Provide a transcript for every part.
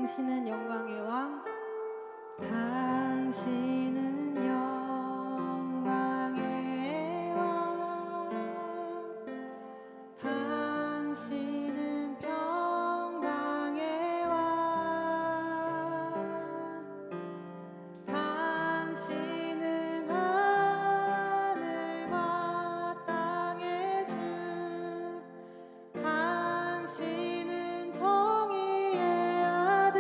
당신은 영광의 왕, 당신은 영광의 왕, 당신은 평강의 왕, 당신은 하늘과 땅의 주, 당신은 정의의 아들,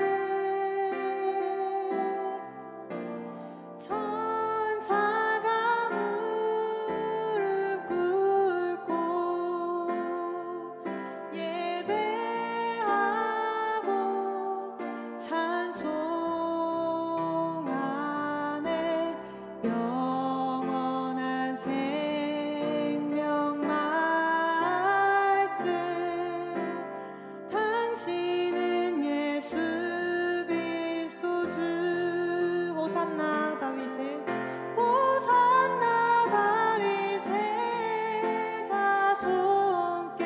천사가 무릎 꿇고 예배하고 찬송하네. 영원한 생명 말씀, 당신은 예수 그리스도 주. 호산나 다윗의, 호산나 다윗의 자손께,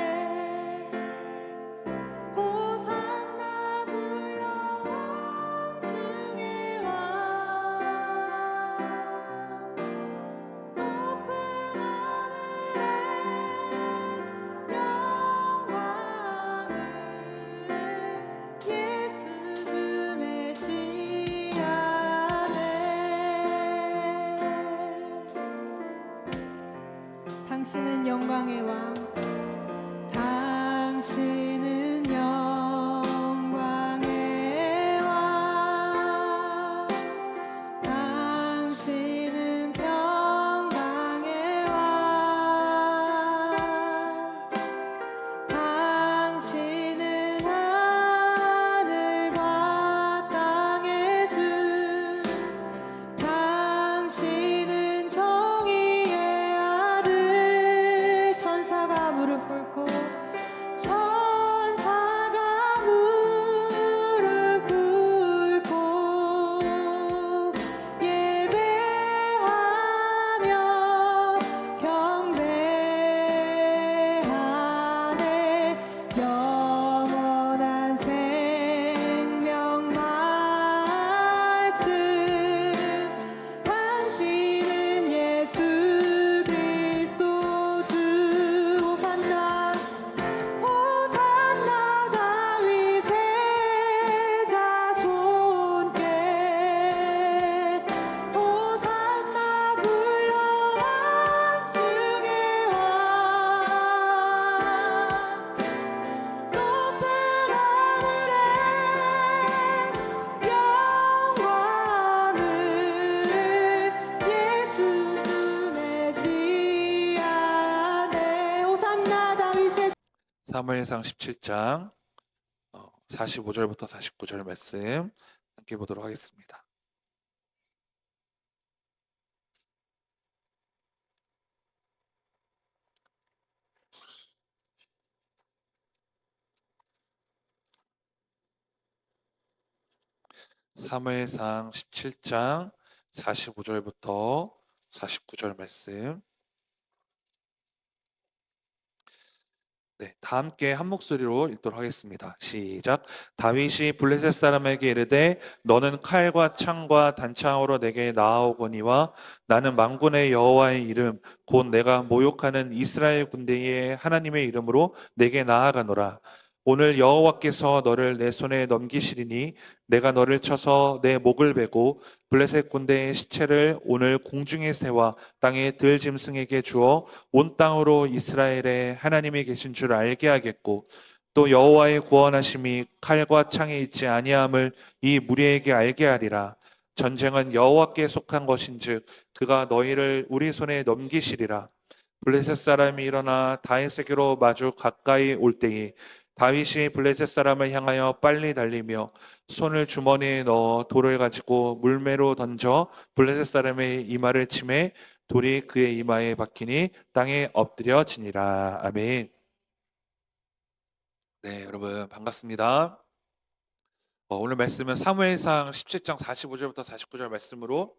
호산나 불러 왕 중의 왕, 높은 하늘에 영광을 예수 주 메시아네. 당신은 영광의 왕, 당신은 영광의 왕, 당신은 평강의 왕, 당신은 하늘과 땅의 주, 당신은 정의의 아들. 천사가 무릎 꿇고, 천사가 무릎 꿇고 예배하며 경배하네. 영원한 생명 말씀, 당신은 예수 그리스도 주. 호산나, 호산나 다윗의 자손께, 호산나 불러 왕 중의 왕, 높은 하늘에 영광을 예수 주 메시아네. 호산나 다윗의. 사무엘상 17장 45절부터 49절 말씀 함께 보도록 하겠습니다. 사무엘상 17장 45절부터 49절 말씀. 네, 다 함께 한 목소리로 읽도록 하겠습니다. 시작. 다윗이 블레셋 사람에게 이르되 너는 칼과 창과 단창으로 내게 나아오거니와 나는 만군의 여호와의 이름 곧 내가 모욕하는 이스라엘 군대의 하나님의 이름으로 내게 나아가노라. 오늘 여호와께서 너를 내 손에 넘기시리니 내가 너를 쳐서 내 목을 베고 블레셋 군대의 시체를 오늘 공중의 새와 땅의 들짐승에게 주어 온 땅으로 이스라엘의 하나님이 계신 줄 알게 하겠고 또 여호와의 구원하심이 칼과 창에 있지 아니함을 이 무리에게 알게 하리라. 전쟁은 여호와께 속한 것인즉 그가 너희를 우리 손에 넘기시리라. 블레셋 사람이 일어나 다윗에게로 마주 가까이 올 때에 다윗이 블레셋 사람을 향하여 빨리 달리며 손을 주머니에 넣어 돌을 가지고 물매로 던져 블레셋 사람의 이마를 치매 돌이 그의 이마에 박히니 땅에 엎드려지니라. 아멘. 네, 여러분 반갑습니다. 오늘 말씀은 사무엘상 17장 45절부터 49절 말씀으로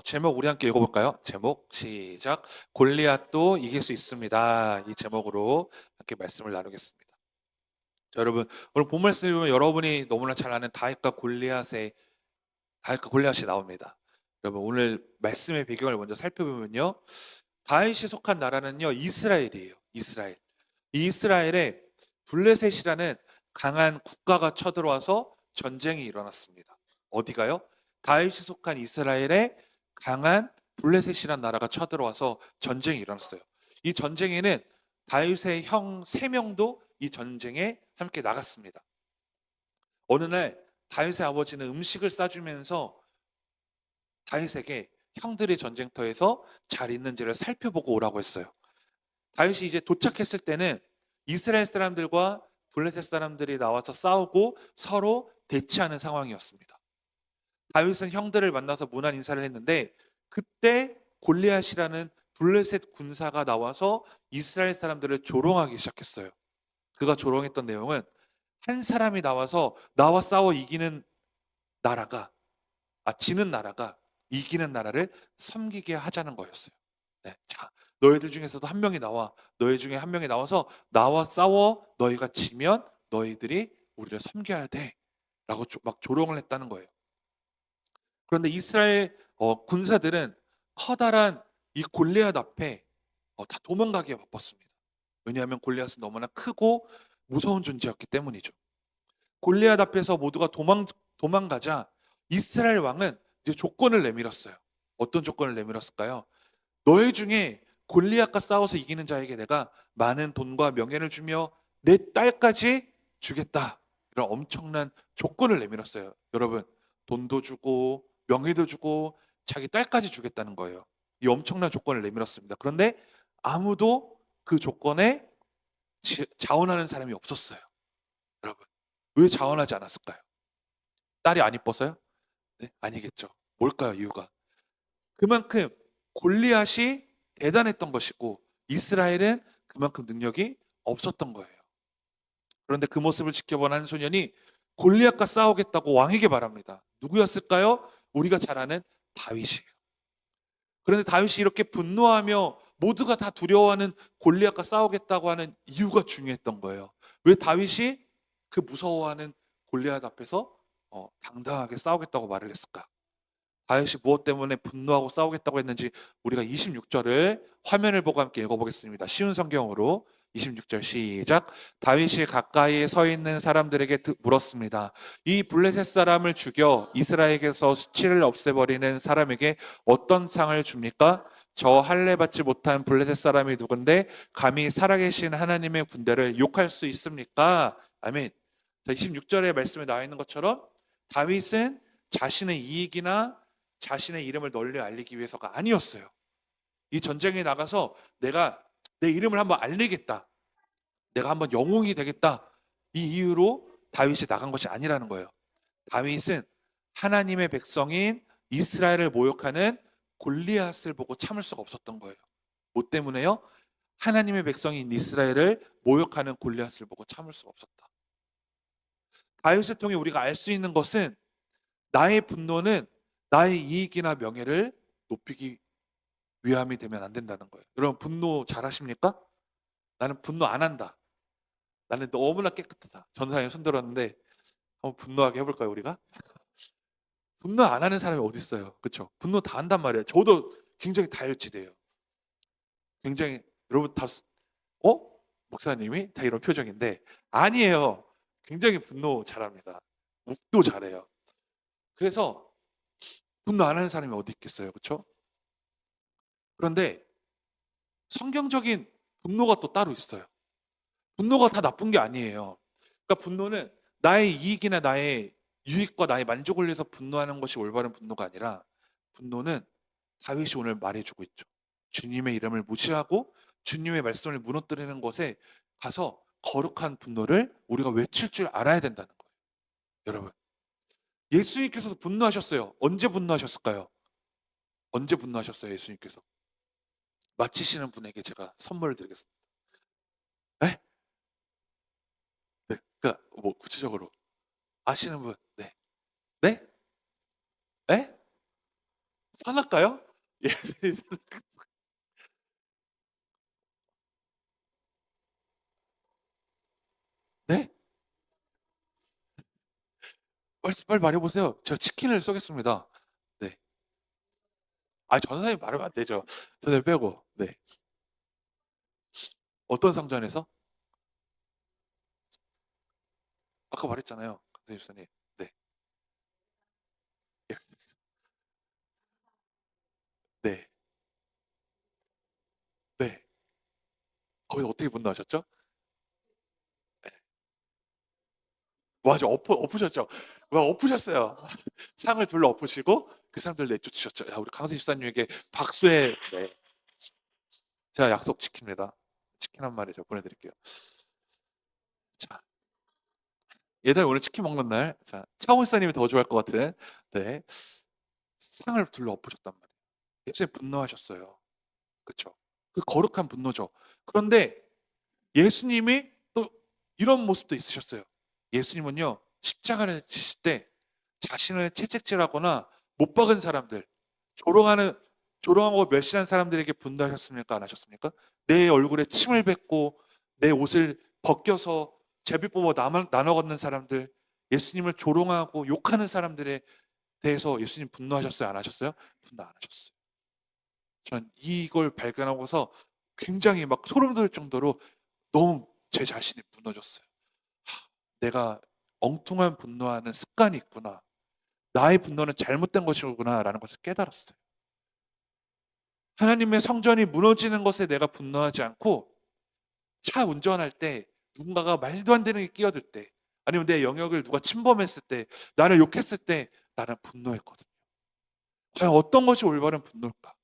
제목 우리 함께 읽어볼까요? 제목 시작. 골리앗도 이길 수 있습니다. 이 제목으로 함께 말씀을 나누겠습니다. 자, 여러분, 오늘 본 말씀을 보면 여러분이 너무나 잘 아는 다윗과 골리앗이 나옵니다. 여러분, 오늘 말씀의 배경을 먼저 살펴보면요. 다윗이 속한 나라는요, 이스라엘이에요. 이스라엘. 이 이스라엘에 블레셋이라는 강한 국가가 쳐들어와서 전쟁이 일어났습니다. 어디가요? 다윗이 속한 이스라엘에 강한 블레셋이라는 나라가 쳐들어와서 전쟁이 일어났어요. 이 전쟁에는 다윗의 형 3명도 이 전쟁에 함께 나갔습니다. 어느 날 다윗의 아버지는 음식을 싸주면서 다윗에게 형들이 전쟁터에서 잘 있는지를 살펴보고 오라고 했어요. 다윗이 이제 도착했을 때는 이스라엘 사람들과 블레셋 사람들이 나와서 싸우고 서로 대치하는 상황이었습니다. 다윗은 형들을 만나서 문안 인사를 했는데 그때 골리앗이라는 블레셋 군사가 나와서 이스라엘 사람들을 조롱하기 시작했어요. 그가 조롱했던 내용은 한 사람이 나와서 나와 싸워 이기는 나라가 지는 나라가 이기는 나라를 섬기게 하자는 거였어요. 네, 자, 너희들 중에서도 한 명이 나와. 너희 중에 한 명이 나와서 나와 싸워. 너희가 지면 너희들이 우리를 섬겨야 돼. 라고 막 조롱을 했다는 거예요. 그런데 이스라엘 군사들은 커다란 이 골리앗 앞에 다 도망가기에 바빴습니다. 왜냐하면 골리앗은 너무나 크고 무서운 존재였기 때문이죠. 골리앗 앞에서 모두가 도망가자 이스라엘 왕은 이제 조건을 내밀었어요. 어떤 조건을 내밀었을까요? 너희 중에 골리앗과 싸워서 이기는 자에게 내가 많은 돈과 명예를 주며 내 딸까지 주겠다. 이런 엄청난 조건을 내밀었어요. 여러분, 돈도 주고 명예도 주고 자기 딸까지 주겠다는 거예요. 이 엄청난 조건을 내밀었습니다. 그런데 아무도 그 조건에 자원하는 사람이 없었어요. 여러분, 왜 자원하지 않았을까요? 딸이 안 이뻐서요? 네, 아니겠죠. 뭘까요, 이유가? 그만큼 골리앗이 대단했던 것이고 이스라엘은 그만큼 능력이 없었던 거예요. 그런데 그 모습을 지켜본 한 소년이 골리앗과 싸우겠다고 왕에게 말합니다. 누구였을까요? 우리가 잘 아는 다윗이에요. 그런데 다윗이 이렇게 분노하며 모두가 다 두려워하는 골리앗과 싸우겠다고 하는 이유가 중요했던 거예요. 왜 다윗이 그 무서워하는 골리앗 앞에서 당당하게 싸우겠다고 말을 했을까? 다윗이 무엇 때문에 분노하고 싸우겠다고 했는지 우리가 26절을 화면을 보고 함께 읽어보겠습니다. 쉬운 성경으로 26절 시작. 다윗이 가까이에 서 있는 사람들에게 물었습니다. 이 블레셋 사람을 죽여 이스라엘에게서 수치를 없애버리는 사람에게 어떤 상을 줍니까? 저 할례 받지 못한 블레셋 사람이 누군데 감히 살아계신 하나님의 군대를 욕할 수 있습니까? 아멘. 자, 26절의 말씀에 나와 있는 것처럼 다윗은 자신의 이익이나 자신의 이름을 널리 알리기 위해서가 아니었어요. 이 전쟁에 나가서 내가 내 이름을 한번 알리겠다. 내가 한번 영웅이 되겠다. 이 이유로 다윗이 나간 것이 아니라는 거예요. 다윗은 하나님의 백성인 이스라엘을 모욕하는 골리앗을 보고 참을 수가 없었던 거예요. 뭐 때문에요? 하나님의 백성인 이스라엘을 모욕하는 골리앗을 보고 참을 수가 없었다. 다윗을 통해 우리가 알 수 있는 것은 나의 분노는 나의 이익이나 명예를 높이기 위함이 되면 안 된다는 거예요. 여러분, 분노 잘 하십니까? 나는 분노 안 한다. 나는 너무나 깨끗하다. 전사님 손 들었는데 한번 분노하게 해볼까요, 우리가? 분노 안 하는 사람이 어디 있어요? 그렇죠? 분노 다 한단 말이에요. 저도 굉장히 다혈질이에요. 굉장히 여러분 다 목사님이 다 이런 표정인데 아니에요. 굉장히 분노 잘합니다. 욱도 잘해요. 그래서 분노 안 하는 사람이 어디 있겠어요, 그렇죠? 그런데 성경적인 분노가 또 따로 있어요. 분노가 다 나쁜 게 아니에요. 그러니까 분노는 나의 이익이나 나의 유익과 나의 만족을 위해서 분노하는 것이 올바른 분노가 아니라 분노는 다윗이 오늘 말해주고 있죠. 주님의 이름을 무시하고 주님의 말씀을 무너뜨리는 것에 가서 거룩한 분노를 우리가 외칠 줄 알아야 된다는 거예요. 여러분, 예수님께서도 분노하셨어요. 언제 분노하셨을까요? 언제 분노하셨어요, 예수님께서? 마치시는 분에게 제가 선물을 드리겠습니다. 네? 네. 그러니까 뭐 구체적으로 아시는 분? 네. 네? 네? 선할까요? 예. 네? 빨리 말해보세요. 제가 치킨을 쏘겠습니다. 네. 아, 전사님 말하면 안 되죠. 전사님 빼고. 네. 어떤 상전에서? 아까 말했잖아요. 강세 집사님. 네. 예. 네. 네. 거기서 어떻게 분노하셨죠? 네. 맞아. 엎으셨죠. 와, 엎으셨어요. 상을 둘러 엎으시고 그 사람들 내쫓으셨죠. 야, 우리 강세 집사님에게 박수의 네. 제가 약속 지킵니다. 치킨 한 마리 저 보내드릴게요. 자, 예전에 오늘 치킨 먹는 날, 자, 차원 집사님이 더 좋아할 것 같은, 네, 상을 둘러 엎으셨단 말이에요. 예수님 분노하셨어요. 그쵸? 그 거룩한 분노죠. 그런데 예수님이 또 이런 모습도 있으셨어요. 예수님은요, 십자가를 지실 때 자신을 채찍질하거나 못 박은 사람들, 조롱하는, 조롱하고 멸시한 사람들에게 분노하셨습니까? 안 하셨습니까? 내 얼굴에 침을 뱉고 내 옷을 벗겨서 제비 뽑아 나눠 걷는 사람들, 예수님을 조롱하고 욕하는 사람들에 대해서 예수님 분노하셨어요? 안 하셨어요? 분노 안 하셨어요. 전 이걸 발견하고서 굉장히 막 소름 돋을 정도로 너무 제 자신이 무너졌어요. 내가 엉뚱한 분노하는 습관이 있구나. 나의 분노는 잘못된 것이구나라는 것을 깨달았어요. 하나님의 성전이 무너지는 것에 내가 분노하지 않고 차 운전할 때 누군가가 말도 안 되는 게 끼어들 때 아니면 내 영역을 누가 침범했을 때 나를 욕했을 때 나는 분노했거든요. 과연 어떤 것이 올바른 분노일까?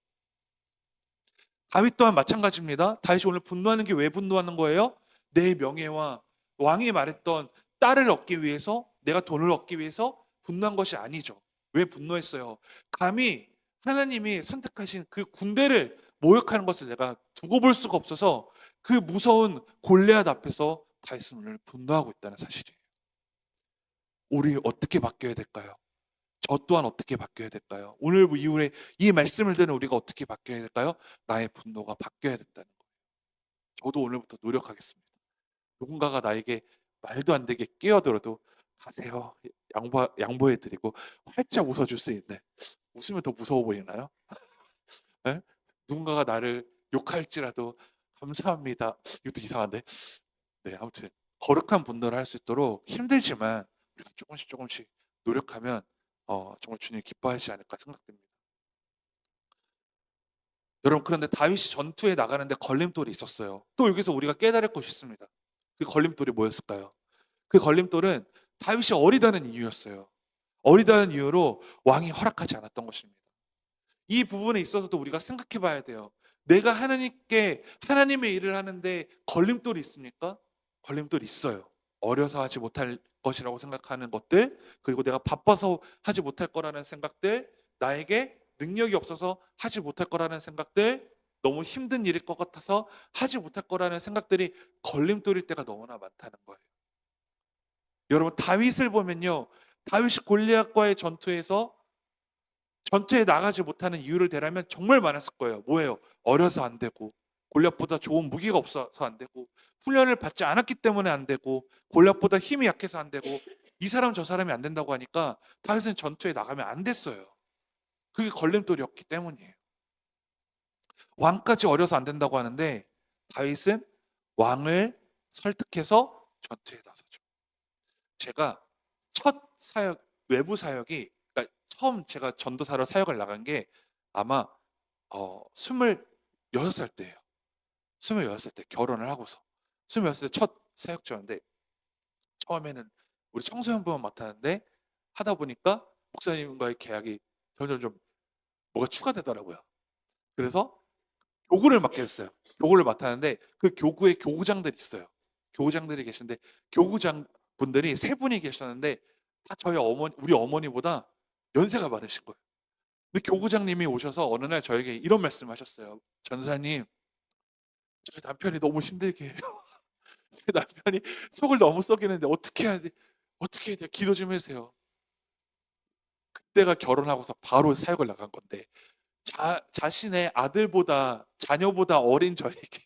다윗 또한 마찬가지입니다. 다윗이 오늘 분노하는 게 왜 분노하는 거예요? 내 명예와 왕이 말했던 딸을 얻기 위해서 내가 돈을 얻기 위해서 분노한 것이 아니죠. 왜 분노했어요? 감히 하나님이 선택하신 그 군대를 모욕하는 것을 내가 두고 볼 수가 없어서 그 무서운 골리앗 앞에서 다윗은 오늘 분노하고 있다는 사실이에요. 우리 어떻게 바뀌어야 될까요? 저 또한 어떻게 바뀌어야 될까요? 오늘 이후에 이 말씀을 듣는 우리가 어떻게 바뀌어야 될까요? 나의 분노가 바뀌어야 된다는 거예요. 저도 오늘부터 노력하겠습니다. 누군가가 나에게 말도 안 되게 끼어들어도 가세요. 양보해드리고 활짝 웃어줄 수 있는. 웃으면 더 무서워 보이나요? 네? 누군가가 나를 욕할지라도 감사합니다. 이것도 이상한데. 네, 아무튼 거룩한 분노를 할 수 있도록 힘들지만 우리가 조금씩 노력하면 정말 주님이 기뻐하시지 않을까 생각됩니다. 여러분, 그런데 다윗이 전투에 나가는데 걸림돌이 있었어요. 또 여기서 우리가 깨달을 것이 있습니다. 그 걸림돌이 뭐였을까요? 그 걸림돌은 다윗이 어리다는 이유였어요. 어리다는 이유로 왕이 허락하지 않았던 것입니다. 이 부분에 있어서도 우리가 생각해 봐야 돼요. 내가 하나님의 일을 하는데 걸림돌이 있습니까? 걸림돌이 있어요. 어려서 하지 못할 것이라고 생각하는 것들, 그리고 내가 바빠서 하지 못할 거라는 생각들, 나에게 능력이 없어서 하지 못할 거라는 생각들, 너무 힘든 일일 것 같아서 하지 못할 거라는 생각들이 걸림돌일 때가 너무나 많다는 거예요. 여러분, 다윗을 보면요. 다윗이 골리앗과의 전투에 나가지 못하는 이유를 대라면 정말 많았을 거예요. 뭐예요? 어려서 안 되고, 골리앗보다 좋은 무기가 없어서 안 되고, 훈련을 받지 않았기 때문에 안 되고, 골리앗보다 힘이 약해서 안 되고, 이 사람 저 사람이 안 된다고 하니까 다윗은 전투에 나가면 안 됐어요. 그게 걸림돌이었기 때문이에요. 왕까지 어려서 안 된다고 하는데 다윗은 왕을 설득해서 전투에 나서죠. 제가 첫 사역, 외부 사역이, 그러니까 처음 제가 전도사로 사역을 나간 게 아마 26살 때예요. 26살 때 결혼을 하고서 26살 때 첫 사역자였는데 처음에는 우리 청소년부만 맡았는데 하다 보니까 목사님과의 계약이 점점 좀 뭐가 추가되더라고요. 그래서 교구를 맡게 됐어요. 교구를 맡았는데 그 교구에 교구장들이 있어요. 교구장들이 계신데 교구장 분들이 세 분이 계셨는데 다 우리 어머니보다 연세가 많으신 거예요. 근데 교구장님이 오셔서 어느 날 저에게 이런 말씀을 하셨어요. 전사님, 저희 남편이 너무 힘들게 해요. 저희 남편이 속을 너무 썩이는데 어떻게 해야 돼? 어떻게 해야 돼? 기도 좀 해주세요. 그때가 결혼하고서 바로 사역을 나간 건데 자신의 아들보다 자녀보다 어린 저에게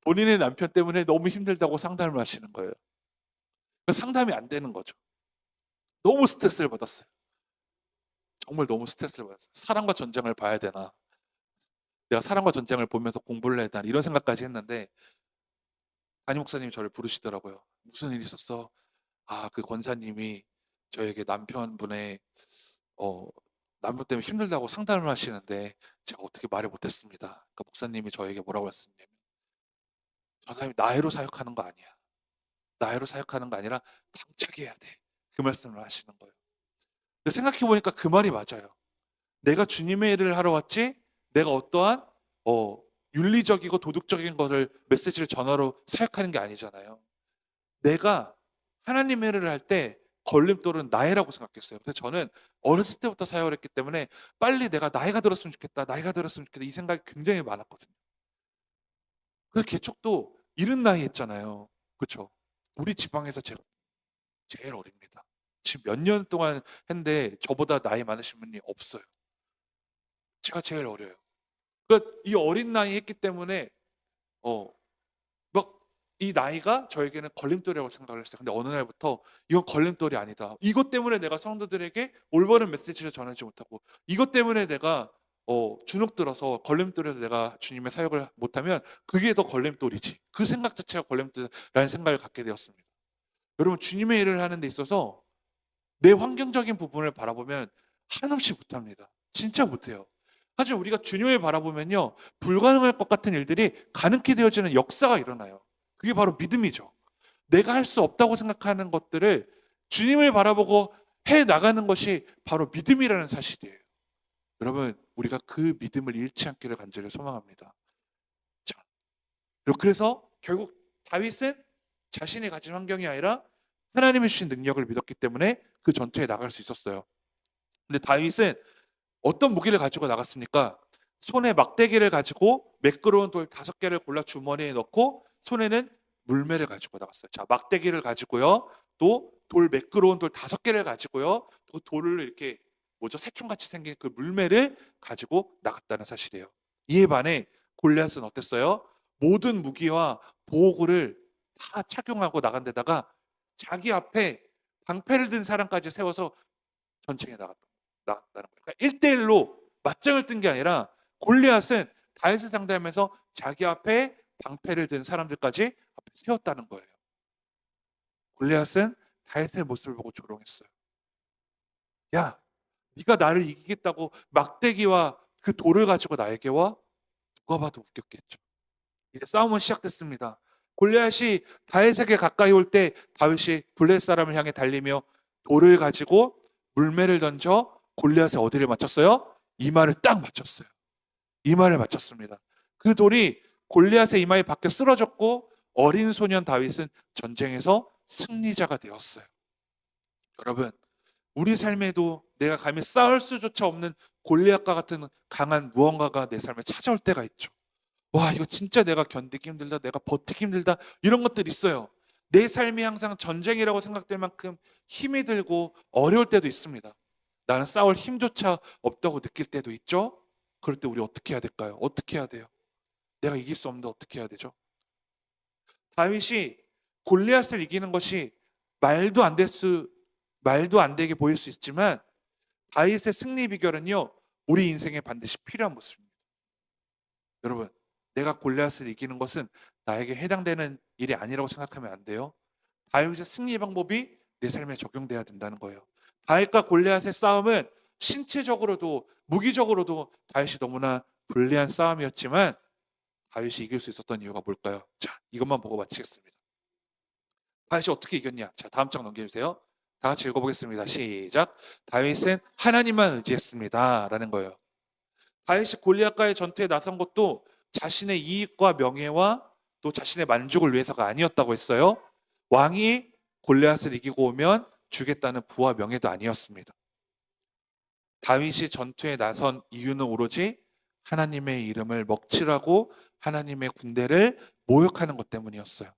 본인의 남편 때문에 너무 힘들다고 상담을 하시는 거예요. 상담이 안 되는 거죠. 너무 스트레스를 받았어요. 정말 너무 스트레스를 받았어요. 사랑과 전쟁을 봐야 되나? 내가 사랑과 전쟁을 보면서 공부를 해야 되나? 이런 생각까지 했는데 담임 목사님이 저를 부르시더라고요. 무슨 일이 있었어? 아, 그 권사님이 저에게 남편분의 어, 남편 때문에 힘들다고 상담을 하시는데 제가 어떻게 말을 못했습니다. 그러니까 목사님이 저에게 뭐라고 했었냐면 저 사람이 나이로 사역하는 거 아니야. 나이로 사역하는 거 아니라 당차게 해야 돼. 그 말씀을 하시는 거예요. 근데 생각해 보니까 그 말이 맞아요. 내가 주님의 일을 하러 왔지 내가 어떠한 어, 윤리적이고 도덕적인 거를 메시지를 전하러 사역하는 게 아니잖아요. 내가 하나님의 일을 할 때 걸림돌은 나이라고 생각했어요. 그래서 저는 어렸을 때부터 사역을 했기 때문에 빨리 내가 나이가 들었으면 좋겠다. 나이가 들었으면 좋겠다. 이 생각이 굉장히 많았거든요. 그 개척도 이른 나이 했잖아요. 그렇죠? 우리 지방에서 제가 제일 어립니다. 지금 몇 년 동안 했는데 저보다 나이 많으신 분이 없어요. 제가 제일 어려요. 그러니까 이 어린 나이 했기 때문에 어, 막 이 나이가 저에게는 걸림돌이라고 생각을 했어요. 근데 어느 날부터 이건 걸림돌이 아니다. 이것 때문에 내가 성도들에게 올바른 메시지를 전하지 못하고 이것 때문에 내가 주눅 들어서 걸림돌에서 내가 주님의 사역을 못하면 그게 더 걸림돌이지. 그 생각 자체가 걸림돌이라는 생각을 갖게 되었습니다. 여러분 주님의 일을 하는 데 있어서 내 환경적인 부분을 바라보면 한없이 못합니다. 진짜 못해요. 하지만 우리가 주님을 바라보면요. 불가능할 것 같은 일들이 가능케 되어지는 역사가 일어나요. 그게 바로 믿음이죠. 내가 할 수 없다고 생각하는 것들을 주님을 바라보고 해 나가는 것이 바로 믿음이라는 사실이에요. 여러분, 우리가 그 믿음을 잃지 않기를 간절히 소망합니다. 자, 그래서 결국 다윗은 자신이 가진 환경이 아니라 하나님이 주신 능력을 믿었기 때문에 그 전투에 나갈 수 있었어요. 근데 다윗은 어떤 무기를 가지고 나갔습니까? 손에 막대기를 가지고 매끄러운 돌 5개를 골라 주머니에 넣고 손에는 물매를 가지고 나갔어요. 자, 막대기를 가지고요. 또 돌 매끄러운 돌 5개를 가지고요. 또 돌을 이렇게 새총같이 생긴 그 물매를 가지고 나갔다는 사실이에요. 이에 반해 골리앗은 어땠어요? 모든 무기와 보호구를 다 착용하고 나간 데다가 자기 앞에 방패를 든 사람까지 세워서 전쟁에 나갔다는 거예요. 그러니까 1대1로 맞짱을 뜬 게 아니라 골리앗은 다윗을 상대하면서 자기 앞에 방패를 든 사람들까지 앞에 세웠다는 거예요. 골리앗은 다윗의 모습을 보고 조롱했어요. 야, 네가 나를 이기겠다고 막대기와 그 돌을 가지고 나에게 와? 누가 봐도 웃겼겠죠. 이제 싸움은 시작됐습니다. 골리앗이 다윗에게 가까이 올 때 다윗이 블레셋 사람을 향해 달리며 돌을 가지고 물매를 던져 골리앗의 어디를 맞췄어요? 이마를 딱 맞췄어요. 이마를 맞췄습니다. 그 돌이 골리앗의 이마에 박혀 쓰러졌고 어린 소년 다윗은 전쟁에서 승리자가 되었어요. 여러분, 우리 삶에도 내가 감히 싸울 수조차 없는 골리앗과 같은 강한 무언가가 내 삶에 찾아올 때가 있죠. 와, 이거 진짜 내가 견디기 힘들다, 내가 버티기 힘들다, 이런 것들 있어요. 내 삶이 항상 전쟁이라고 생각될 만큼 힘이 들고 어려울 때도 있습니다. 나는 싸울 힘조차 없다고 느낄 때도 있죠. 그럴 때 우리 어떻게 해야 될까요? 어떻게 해야 돼요? 내가 이길 수 없는데 어떻게 해야 되죠? 다윗이 골리앗을 이기는 것이 말도 안 될 말도 안 되게 보일 수 있지만 다윗의 승리 비결은요, 우리 인생에 반드시 필요한 모습입니다. 여러분, 내가 골리앗을 이기는 것은 나에게 해당되는 일이 아니라고 생각하면 안 돼요. 다윗의 승리 방법이 내 삶에 적용돼야 된다는 거예요. 다윗과 골리앗의 싸움은 신체적으로도 무기적으로도 다윗이 너무나 불리한 싸움이었지만 다윗이 이길 수 있었던 이유가 뭘까요? 자, 이것만 보고 마치겠습니다. 다윗이 어떻게 이겼냐? 자, 다음 장 넘겨주세요. 다 같이 읽어보겠습니다. 시작. 다윗은 하나님만 의지했습니다. 라는 거예요. 다윗이 골리앗과의 전투에 나선 것도 자신의 이익과 명예와 또 자신의 만족을 위해서가 아니었다고 했어요. 왕이 골리앗을 이기고 오면 주겠다는 부와 명예도 아니었습니다. 다윗이 전투에 나선 이유는 오로지 하나님의 이름을 먹칠하고 하나님의 군대를 모욕하는 것 때문이었어요.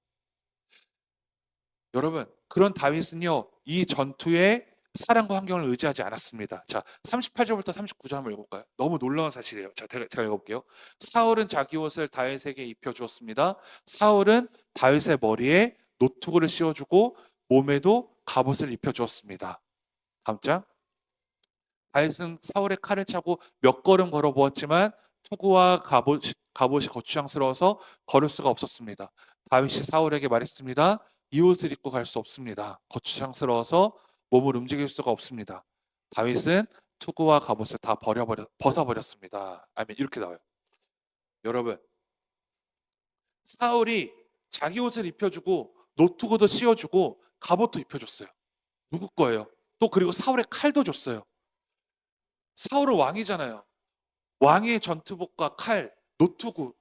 여러분, 그런 다윗은요, 이 전투에 사랑과 환경을 의지하지 않았습니다. 자, 38절부터 39절 한번 읽어볼까요? 너무 놀라운 사실이에요. 자, 제가 읽어볼게요. 사울은 자기 옷을 다윗에게 입혀주었습니다. 사울은 다윗의 머리에 노투구를 씌워주고 몸에도 갑옷을 입혀주었습니다. 다음 장. 다윗은 사울의 칼을 차고 몇 걸음 걸어 보았지만 투구와 갑옷이 거추장스러워서 걸을 수가 없었습니다. 다윗이 사울에게 말했습니다. 이 옷을 입고 갈 수 없습니다. 거추장스러워서 몸을 움직일 수가 없습니다. 다윗은 투구와 갑옷을 다 벗어버렸습니다. 아멘. 이렇게 나와요. 여러분, 사울이 자기 옷을 입혀주고 노트구도 씌워주고 갑옷도 입혀줬어요. 누구 거예요? 또 그리고 사울의 칼도 줬어요. 사울은 왕이잖아요. 왕의 전투복과 칼, 노트구,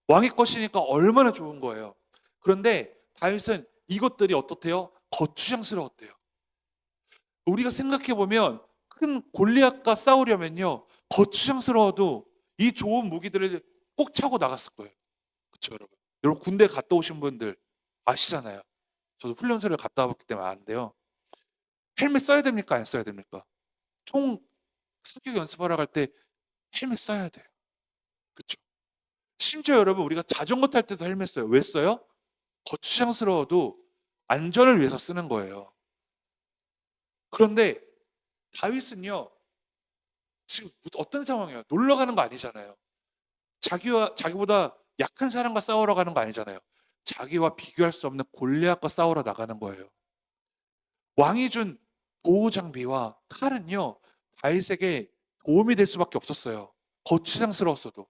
왕의 것이니까 얼마나 좋은 거예요. 그런데 다윗은 이것들이 어떻대요? 거추장스러웠대요. 우리가 생각해 보면 큰 골리앗과 싸우려면요, 거추장스러워도 이 좋은 무기들을 꼭 차고 나갔을 거예요. 그렇죠, 여러분? 여러분 군대 갔다 오신 분들 아시잖아요. 저도 훈련소를 갔다 왔기 때문에 아는데요. 헬멧 써야 됩니까? 안 써야 됩니까? 총 사격 연습하러 갈 때 헬멧 써야 돼요. 그렇죠? 심지어 여러분 우리가 자전거 탈 때도 헬멧 써요. 왜 써요? 거추장스러워도 안전을 위해서 쓰는 거예요. 그런데 다윗은요, 지금 어떤 상황이에요? 놀러 가는 거 아니잖아요. 자기보다 약한 사람과 싸우러 가는 거 아니잖아요. 자기와 비교할 수 없는 골리앗과 싸우러 나가는 거예요. 왕이 준 보호 장비와 칼은요, 다윗에게 도움이 될 수밖에 없었어요. 거추장스러웠어도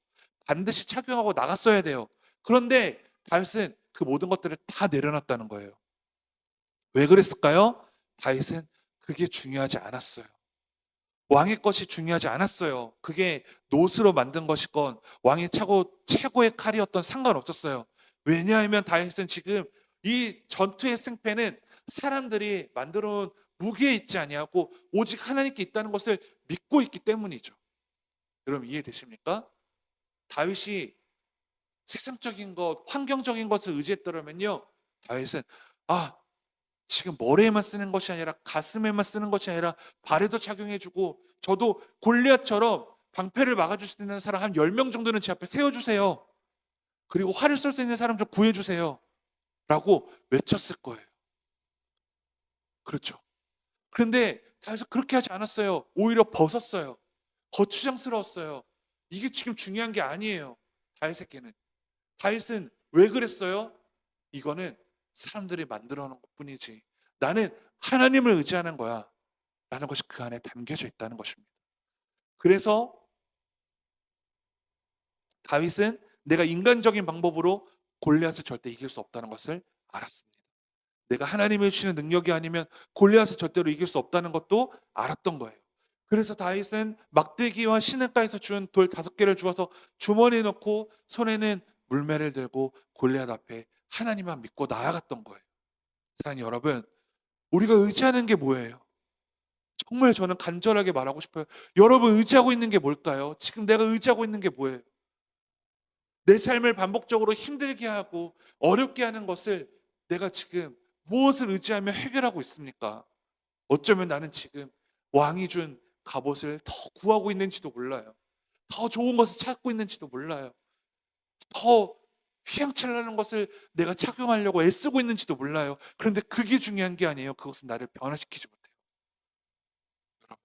반드시 착용하고 나갔어야 돼요. 그런데 다윗은 그 모든 것들을 다 내려놨다는 거예요. 왜 그랬을까요? 다윗은 그게 중요하지 않았어요. 왕의 것이 중요하지 않았어요. 그게 노스로 만든 것이건 왕이 최고의 칼이었던 상관없었어요. 왜냐하면 다윗은 지금 이 전투의 승패는 사람들이 만들어 놓은 무기에 있지 아니하고 오직 하나님께 있다는 것을 믿고 있기 때문이죠. 여러분 이해되십니까? 다윗이 세상적인 것, 환경적인 것을 의지했더라면요, 다윗은 아, 지금 머리에만 쓰는 것이 아니라 가슴에만 쓰는 것이 아니라 발에도 착용해주고 저도 골리앗처럼 방패를 막아줄 수 있는 사람 한 10명 정도는 제 앞에 세워주세요. 그리고 활을 쏠 수 있는 사람 좀 구해주세요. 라고 외쳤을 거예요. 그렇죠. 그런데 다윗은 그렇게 하지 않았어요. 오히려 벗었어요. 거추장스러웠어요. 이게 지금 중요한 게 아니에요. 다윗에게는. 다윗은 왜 그랬어요? 이거는 사람들이 만들어 놓은 것뿐이지. 나는 하나님을 의지하는 거야. 라는 것이 그 안에 담겨져 있다는 것입니다. 그래서 다윗은 내가 인간적인 방법으로 골리앗을 절대 이길 수 없다는 것을 알았습니다. 내가 하나님이 주시는 능력이 아니면 골리앗을 절대로 이길 수 없다는 것도 알았던 거예요. 그래서 다윗은 막대기와 시냇가에서 준 돌 5개를 주어서 주머니에 넣고 손에는 물매를 들고 골리앗 앞에 하나님만 믿고 나아갔던 거예요. 사랑하는 여러분, 우리가 의지하는 게 뭐예요? 정말 저는 간절하게 말하고 싶어요. 여러분 의지하고 있는 게 뭘까요? 지금 내가 의지하고 있는 게 뭐예요? 내 삶을 반복적으로 힘들게 하고 어렵게 하는 것을 내가 지금 무엇을 의지하며 해결하고 있습니까? 어쩌면 나는 지금 왕이 준 갑옷을 더 구하고 있는지도 몰라요. 더 좋은 것을 찾고 있는지도 몰라요. 더 휘황찬란한 것을 내가 착용하려고 애쓰고 있는지도 몰라요. 그런데 그게 중요한 게 아니에요. 그것은 나를 변화시키지 못해요. 여러분,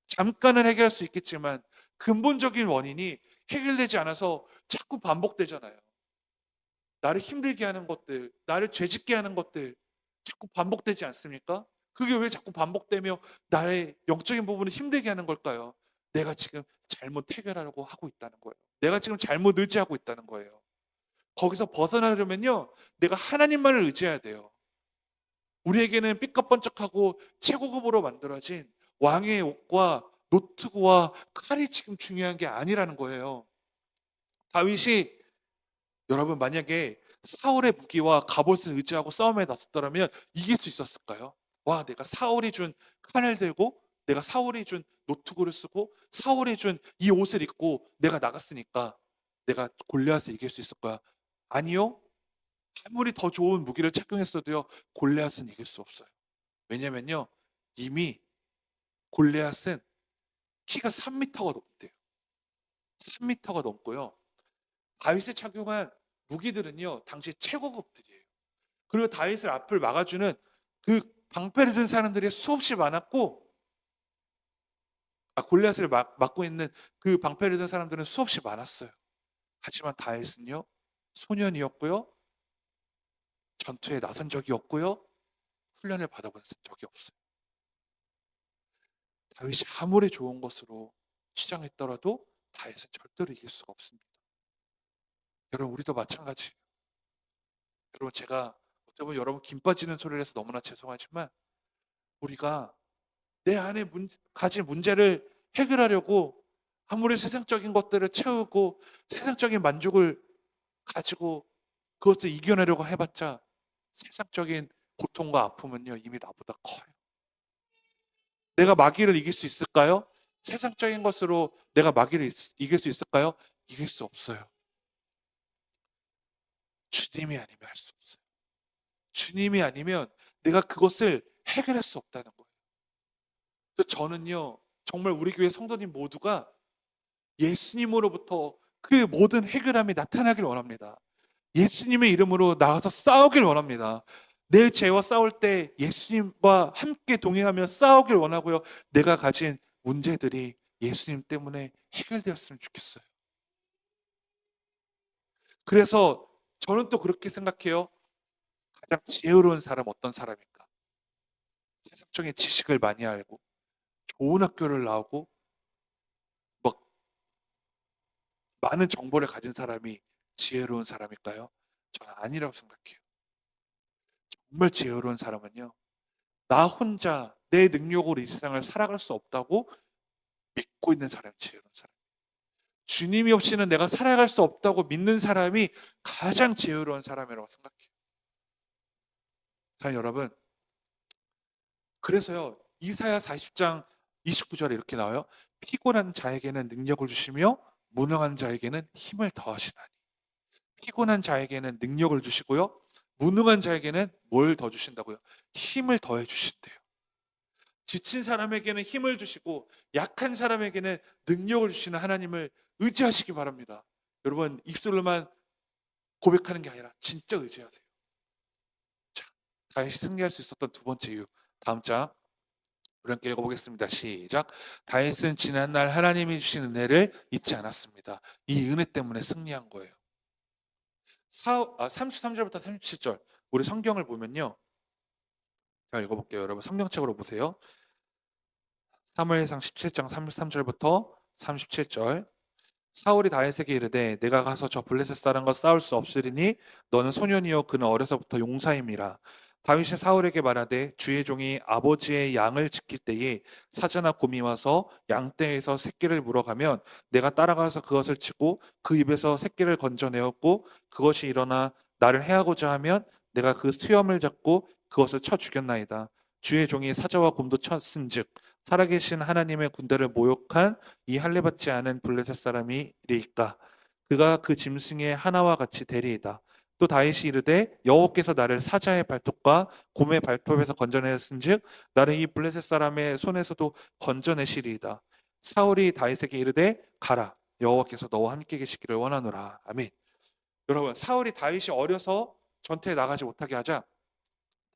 잠깐은 해결할 수 있겠지만 근본적인 원인이 해결되지 않아서 자꾸 반복되잖아요. 나를 힘들게 하는 것들, 나를 죄짓게 하는 것들 자꾸 반복되지 않습니까? 그게 왜 자꾸 반복되며 나의 영적인 부분을 힘들게 하는 걸까요? 내가 지금 잘못 해결하려고 하고 있다는 거예요. 내가 지금 잘못 의지하고 있다는 거예요. 거기서 벗어나려면요, 내가 하나님만을 의지해야 돼요. 우리에게는 삐까번쩍하고 최고급으로 만들어진 왕의 옷과 노트구와 칼이 지금 중요한 게 아니라는 거예요. 다윗이 여러분 만약에 사울의 무기와 갑옷을 의지하고 싸움에 나섰더라면 이길 수 있었을까요? 와, 내가 사울이 준 칼을 들고 내가 사울이 준 노트구를 쓰고 사울이 준 이 옷을 입고 내가 나갔으니까 내가 골리앗을 이길 수 있을 거야. 아니요. 아무리 더 좋은 무기를 착용했어도요. 골리앗은 이길 수 없어요. 왜냐면요. 이미 골리앗은 키가 3m가 넘대요. 3m가 넘고요. 다윗이 착용한 무기들은요. 당시 최고급들이에요. 그리고 다윗을 앞을 막아주는 그 방패를 든 사람들이 수없이 많았고, 골리앗을 막고 있는 그 방패를 든 사람들은 수없이 많았어요. 하지만 다윗은요, 소년이었고요, 전투에 나선 적이 없고요, 훈련을 받아본 적이 없어요. 다윗이 아무리 좋은 것으로 치장했더라도 다윗은 절대로 이길 수가 없습니다. 여러분, 우리도 마찬가지예요. 여러분, 제가 어쩌면 여러분 김 빠지는 소리를 해서 너무나 죄송하지만, 우리가 내 안에 가진 문제를 해결하려고 아무리 세상적인 것들을 채우고 세상적인 만족을 가지고 그것을 이겨내려고 해봤자 세상적인 고통과 아픔은요, 이미 나보다 커요. 내가 마귀를 이길 수 있을까요? 세상적인 것으로 내가 마귀를 이길 수 있을까요? 이길 수 없어요. 주님이 아니면 할 수 없어요. 주님이 아니면 내가 그것을 해결할 수 없다는 거예요. 그래서 저는요, 정말 우리 교회 성도님 모두가 예수님으로부터 그 모든 해결함이 나타나길 원합니다. 예수님의 이름으로 나가서 싸우길 원합니다. 내 죄와 싸울 때 예수님과 함께 동행하며 싸우길 원하고요. 내가 가진 문제들이 예수님 때문에 해결되었으면 좋겠어요. 그래서 저는 또 그렇게 생각해요. 가장 지혜로운 사람 어떤 사람일까? 세상적인 지식을 많이 알고 좋은 학교를 나오고 막 많은 정보를 가진 사람이 지혜로운 사람일까요? 저는 아니라고 생각해요. 정말 지혜로운 사람은요, 나 혼자 내 능력으로 이 세상을 살아갈 수 없다고 믿고 있는 사람이 지혜로운 사람. 주님이 없이는 내가 살아갈 수 없다고 믿는 사람이 가장 지혜로운 사람이라고 생각해요. 자, 여러분, 그래서요, 이사야 40장 29절에 이렇게 나와요. 피곤한 자에게는 능력을 주시며 무능한 자에게는 힘을 더하시나니. 피곤한 자에게는 능력을 주시고요, 무능한 자에게는 뭘 더 주신다고요? 힘을 더해 주신대요. 지친 사람에게는 힘을 주시고 약한 사람에게는 능력을 주시는 하나님을 의지하시기 바랍니다. 여러분, 입술로만 고백하는 게 아니라 진짜 의지하세요. 자, 다윗이 승리할 수 있었던 두 번째 이유, 다음 장 우리 함께 읽어보겠습니다. 시작. 다윗은 지난날 하나님이 주신 은혜를 잊지 않았습니다. 이 은혜 때문에 승리한 거예요. 33절부터 37절 우리 성경을 보면요, 자, 읽어볼게요. 여러분 성경책으로 보세요. 사무엘상 17장 33절부터 37절. 사울이 다윗에게 이르되 내가 가서 저 블레셋 사람과 싸울 수 없으리니 너는 소년이요 그는 어려서부터 용사임이라. 다윗이 사울에게 말하되 주의 종이 아버지의 양을 지킬 때에 사자나 곰이 와서 양떼에서 새끼를 물어가면 내가 따라가서 그것을 치고 그 입에서 새끼를 건져내었고 그것이 일어나 나를 해하고자 하면 내가 그 수염을 잡고 그것을 쳐 죽였나이다. 주의 종이 사자와 곰도 쳤은즉 살아계신 하나님의 군대를 모욕한 이 할례받지 않은 블레셋 사람이리까. 그가 그 짐승의 하나와 같이 되리이다. 또 다윗이 이르되 여호와께서 나를 사자의 발톱과 곰의 발톱에서 건져내었은즉 나를 이 블레셋 사람의 손에서도 건져내시리이다. 사울이 다윗에게 이르되 가라, 여호와께서 너와 함께 계시기를 원하노라. 아멘. 여러분, 사울이 다윗이 어려서 전투에 나가지 못하게 하자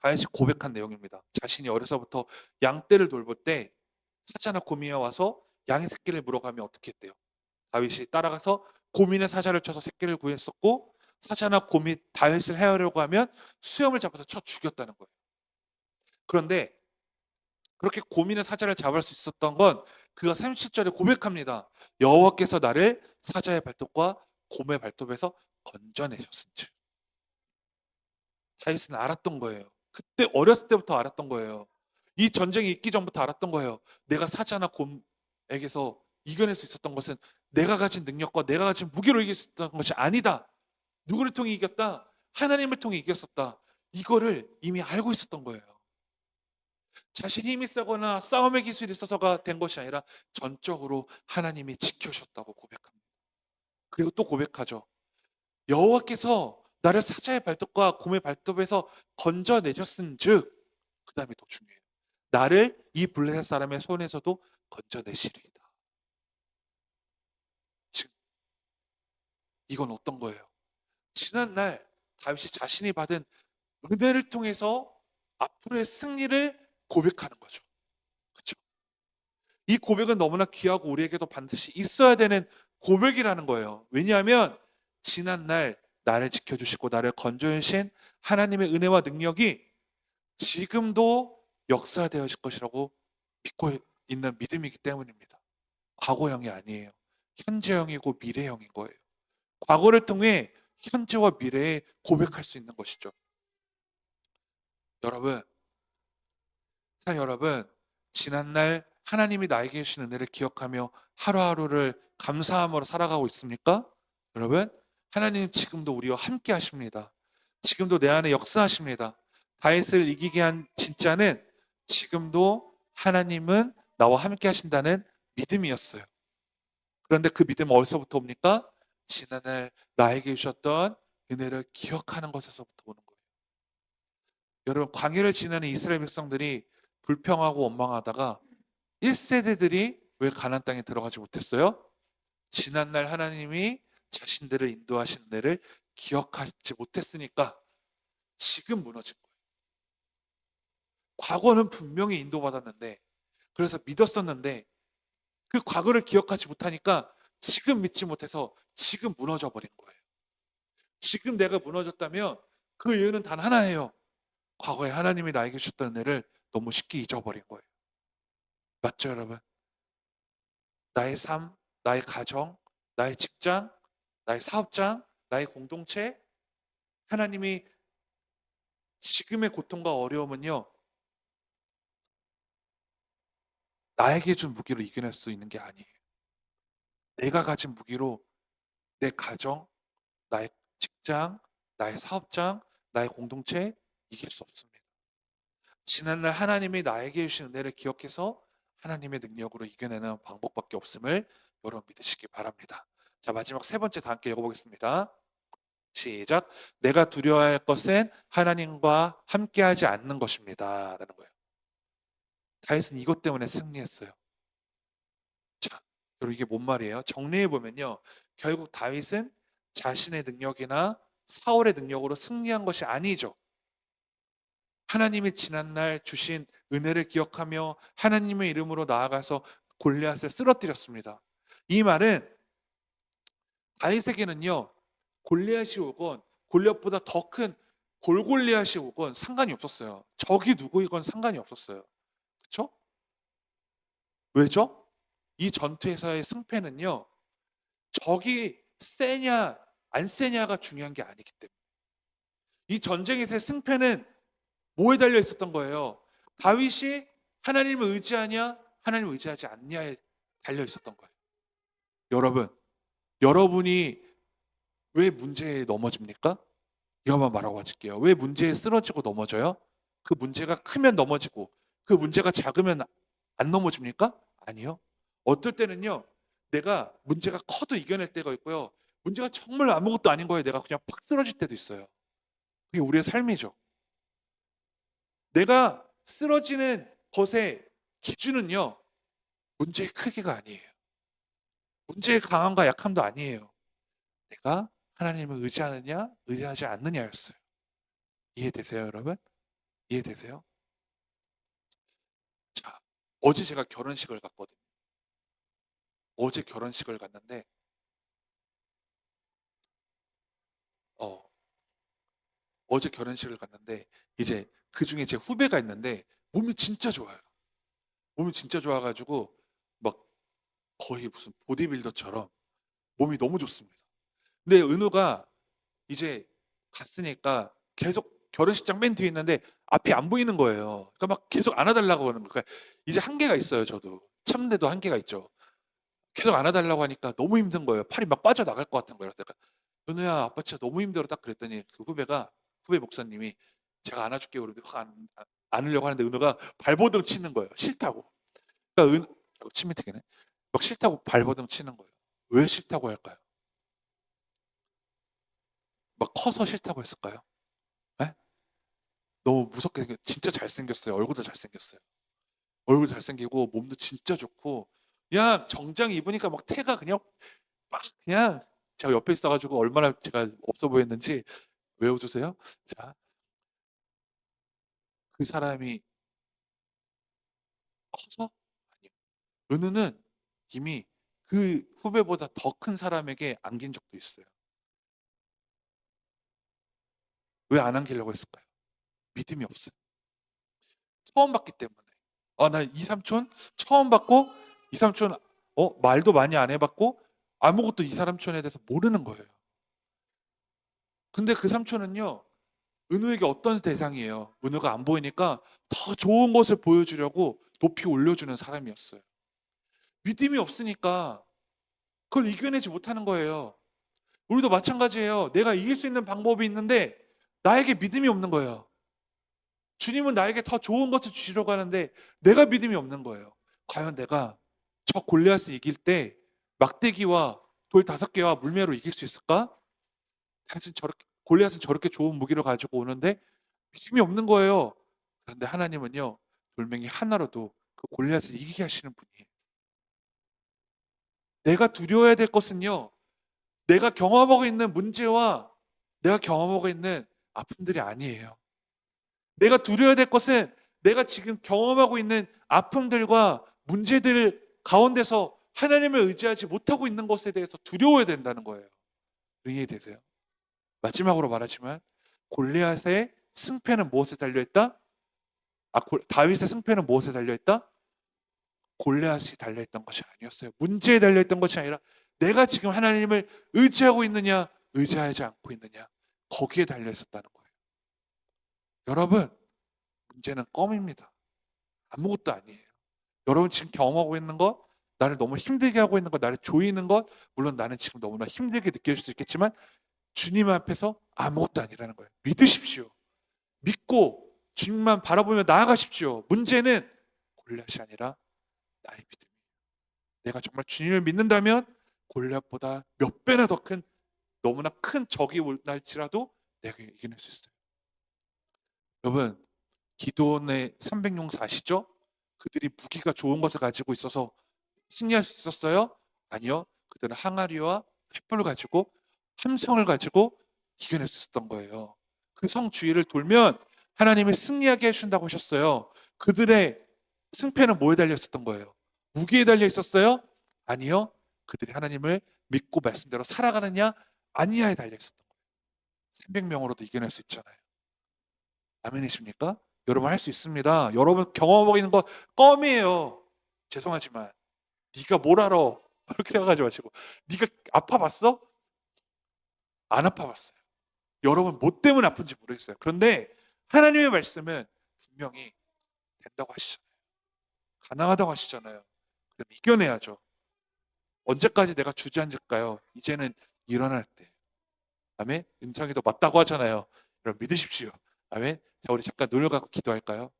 다윗이 고백한 내용입니다. 자신이 어려서부터 양떼를 돌볼 때 사자나 곰이 와서 양의 새끼를 물어가면 어떻게 했대요? 다윗이 따라가서 곰이나 사자를 쳐서 새끼를 구했었고, 사자나 곰이 다윗을 해하려고 하면 수염을 잡아서 쳐 죽였다는 거예요. 그런데 그렇게 곰이나 사자를 잡을 수 있었던 건 그가 37절에 고백합니다. 여호와께서 나를 사자의 발톱과 곰의 발톱에서 건져내셨은즉. 다윗은 알았던 거예요. 그때 어렸을 때부터 알았던 거예요. 이 전쟁이 있기 전부터 알았던 거예요. 내가 사자나 곰에게서 이겨낼 수 있었던 것은 내가 가진 능력과 내가 가진 무기로 이길 수 있었던 것이 아니다. 누구를 통해 이겼다? 하나님을 통해 이겼었다. 이거를 이미 알고 있었던 거예요. 자신이 힘이 세거나 싸움의 기술이 있어서가 된 것이 아니라 전적으로 하나님이 지켜주셨다고 고백합니다. 그리고 또 고백하죠. 여호와께서 나를 사자의 발톱과 곰의 발톱에서 건져내셨은즉, 그 다음이 더 중요해요. 나를 이 블레셋 사람의 손에서도 건져내시리이다. 지금 이건 어떤 거예요? 지난날 다윗이 자신이 받은 은혜를 통해서 앞으로의 승리를 고백하는 거죠. 그렇죠? 이 고백은 너무나 귀하고 우리에게도 반드시 있어야 되는 고백이라는 거예요. 왜냐하면 지난날 나를 지켜주시고 나를 건져주신 하나님의 은혜와 능력이 지금도 역사되어질 것이라고 믿고 있는 믿음이기 때문입니다. 과거형이 아니에요. 현재형이고 미래형인 거예요. 과거를 통해 현재와 미래에 고백할 수 있는 것이죠. 여러분, 여러분, 지난날 하나님이 나에게 주신 은혜를 기억하며 하루하루를 감사함으로 살아가고 있습니까? 여러분, 하나님 지금도 우리와 함께 하십니다. 지금도 내 안에 역사하십니다. 다윗을 이기게 한 진짜는 지금도 하나님은 나와 함께 하신다는 믿음이었어요. 그런데 그 믿음은 어디서부터 옵니까? 지난날 나에게 주셨던 은혜를 기억하는 것에서부터 오는 거예요. 여러분, 광야를 지나는 이스라엘 백성들이 불평하고 원망하다가 1세대들이 왜 가나안 땅에 들어가지 못했어요? 지난날 하나님이 자신들을 인도하신 은혜를 기억하지 못했으니까 지금 무너진 거예요. 과거는 분명히 인도받았는데, 그래서 믿었었는데 그 과거를 기억하지 못하니까 지금 믿지 못해서 지금 무너져 버린 거예요. 지금 내가 무너졌다면 그 이유는 단 하나예요. 과거에 하나님이 나에게 주셨던 은혜를 너무 쉽게 잊어버린 거예요. 맞죠, 여러분? 나의 삶, 나의 가정, 나의 직장, 나의 사업장, 나의 공동체, 하나님이 지금의 고통과 어려움은요, 나에게 준 무기로 이겨낼 수 있는 게 아니에요. 내가 가진 무기로 내 가정, 나의 직장, 나의 사업장, 나의 공동체 이길 수 없습니다. 지난날 하나님이 나에게 주신 은혜를 기억해서 하나님의 능력으로 이겨내는 방법밖에 없음을 여러분 믿으시기 바랍니다. 자, 마지막 세 번째 다 함께 읽어보겠습니다. 시작. 내가 두려워할 것은 하나님과 함께하지 않는 것입니다. 라는 거예요. 다윗은 이것 때문에 승리했어요. 자, 여러분 이게 뭔 말이에요? 정리해 보면요, 결국 다윗은 자신의 능력이나 사울의 능력으로 승리한 것이 아니죠. 하나님이 지난날 주신 은혜를 기억하며 하나님의 이름으로 나아가서 골리앗을 쓰러뜨렸습니다. 이 말은 다윗에게는요, 골리앗이 오건 골리앗보다 더 큰 골골리앗이 오건 상관이 없었어요. 적이 누구이건 상관이 없었어요. 그렇죠? 왜죠? 이 전투에서의 승패는요, 적이 세냐 안 세냐가 중요한 게 아니기 때문에. 이 전쟁에서의 승패는 뭐에 달려 있었던 거예요? 다윗이 하나님을 의지하냐 하나님을 의지하지 않냐에 달려 있었던 거예요. 여러분, 여러분이 왜 문제에 넘어집니까? 이거만 말하고 마칠게요. 왜 문제에 쓰러지고 넘어져요? 그 문제가 크면 넘어지고 그 문제가 작으면 안 넘어집니까? 아니요. 어떨 때는요, 내가 문제가 커도 이겨낼 때가 있고요, 문제가 정말 아무것도 아닌 거에 내가 그냥 팍 쓰러질 때도 있어요. 그게 우리의 삶이죠. 내가 쓰러지는 것의 기준은요, 문제의 크기가 아니에요. 문제의 강함과 약함도 아니에요. 내가 하나님을 의지하느냐 의지하지 않느냐였어요. 이해되세요, 여러분? 이해되세요? 자, 어제 제가 결혼식을 갔거든요. 어제 결혼식을 갔는데 어, 어제 결혼식을 갔는데 이제 그중에 제 후배가 있는데 몸이 진짜 좋아요. 몸이 진짜 좋아가지고 막 거의 무슨 보디빌더처럼 몸이 너무 좋습니다. 근데 은우가 이제 갔으니까 계속 결혼식장 맨 뒤에 있는데 앞이 안 보이는 거예요. 그러니까 막 계속 안아달라고 하는 거예요. 그러니까 이제 한계가 있어요, 저도. 참는데도 한계가 있죠. 계속 안아달라고 하니까 너무 힘든 거예요. 팔이 막 빠져나갈 것 같은 거예요. 그래서 내가 은우야, 아빠 진짜 너무 힘들어 딱 그랬더니 그 후배 목사님이 제가 안아줄게 그러는데 확 안으려고 하는데 은우가 발버둥 치는 거예요. 싫다고. 그러니까 침미특이네. 막 싫다고 발버둥 치는 거예요. 왜 싫다고 할까요? 막 커서 싫다고 했을까요? 네? 너무 무섭게 진짜 잘생겼어요. 얼굴도 잘생겼어요. 얼굴 잘생기고 몸도 진짜 좋고 그냥 정장 입으니까 막 태가 그냥 막 그냥 제가 옆에 있어가지고 얼마나 제가 없어 보였는지. 왜 웃으세요? 자, 그 사람이 커서? 아니요. 은우는 이미 그 후배보다 더 큰 사람에게 안긴 적도 있어요. 왜 안 안기려고 했을까요? 믿음이 없어요. 처음 봤기 때문에. 나 이 삼촌 처음 봤고, 이 삼촌 말도 많이 안 해봤고, 아무것도 이 삼촌에 대해서 모르는 거예요. 근데 그 삼촌은요, 은우에게 어떤 대상이에요? 은우가 안 보이니까 더 좋은 것을 보여주려고 높이 올려주는 사람이었어요. 믿음이 없으니까 그걸 이겨내지 못하는 거예요. 우리도 마찬가지예요. 내가 이길 수 있는 방법이 있는데 나에게 믿음이 없는 거예요. 주님은 나에게 더 좋은 것을 주시려고 하는데 내가 믿음이 없는 거예요. 과연 내가 저 골리앗을 이길 때 막대기와 돌 5개와 물매로 이길 수 있을까? 사실 저렇게 골리앗은 저렇게 좋은 무기를 가지고 오는데 믿음이 없는 거예요. 그런데 하나님은요, 돌멩이 하나로도 그 골리앗을 이기게 하시는 분이에요. 내가 두려워야 될 것은요, 내가 경험하고 있는 문제와 내가 경험하고 있는 아픔들이 아니에요. 내가 두려워야 될 것은 내가 지금 경험하고 있는 아픔들과 문제들 가운데서 하나님을 의지하지 못하고 있는 것에 대해서 두려워야 된다는 거예요. 이해되세요? 마지막으로 말하지만 골리앗의 승패는 무엇에 달려있다? 다윗의 승패는 무엇에 달려있다? 골리앗이 달려있던 것이 아니었어요. 문제에 달려있던 것이 아니라 내가 지금 하나님을 의지하고 있느냐, 의지하지 않고 있느냐, 거기에 달려있었다는 거예요. 여러분, 문제는 껌입니다. 아무것도 아니에요. 여러분 지금 경험하고 있는 것, 나를 너무 힘들게 하고 있는 것, 나를 조이는 것, 물론 나는 지금 너무나 힘들게 느낄 수 있겠지만 주님 앞에서 아무것도 아니라는 거예요. 믿으십시오. 믿고 주님만 바라보며 나아가십시오. 문제는 골리앗이 아니라 나의 믿음이에요. 내가 정말 주님을 믿는다면 골리앗보다 몇 배나 더 큰, 너무나 큰 적이 올날지라도 내가 이겨낼 수 있어요. 여러분, 기도원의 300용사 아시죠? 그들이 무기가 좋은 것을 가지고 있어서 승리할 수 있었어요? 아니요. 그들은 항아리와 횃불을 가지고, 함성을 가지고 이겨낼 수 있었던 거예요. 그 성 주위를 돌면 하나님이 승리하게 해준다고 하셨어요. 그들의 승패는 뭐에 달려 있었던 거예요? 무기에 달려 있었어요? 아니요. 그들이 하나님을 믿고 말씀대로 살아가느냐 아니냐에 달려 있었던 거예요. 300명으로도 이겨낼 수 있잖아요. 아멘이십니까? 여러분 할 수 있습니다. 여러분 경험하고 있는 거 껌이에요. 죄송하지만 네가 뭘 알아? 그렇게 생각하지 마시고, 네가 아파봤어? 안 아파봤어요. 여러분 뭐 때문에 아픈지 모르겠어요. 그런데 하나님의 말씀은 분명히 된다고 하시잖아요. 가능하다고 하시잖아요. 그럼 이겨내야죠. 언제까지 내가 주저앉을까요? 이제는 일어날 때. 아멘. 은창이도 맞다고 하잖아요. 여러분 믿으십시오. 아멘. 자, 우리 잠깐 눈을 감고 기도할까요?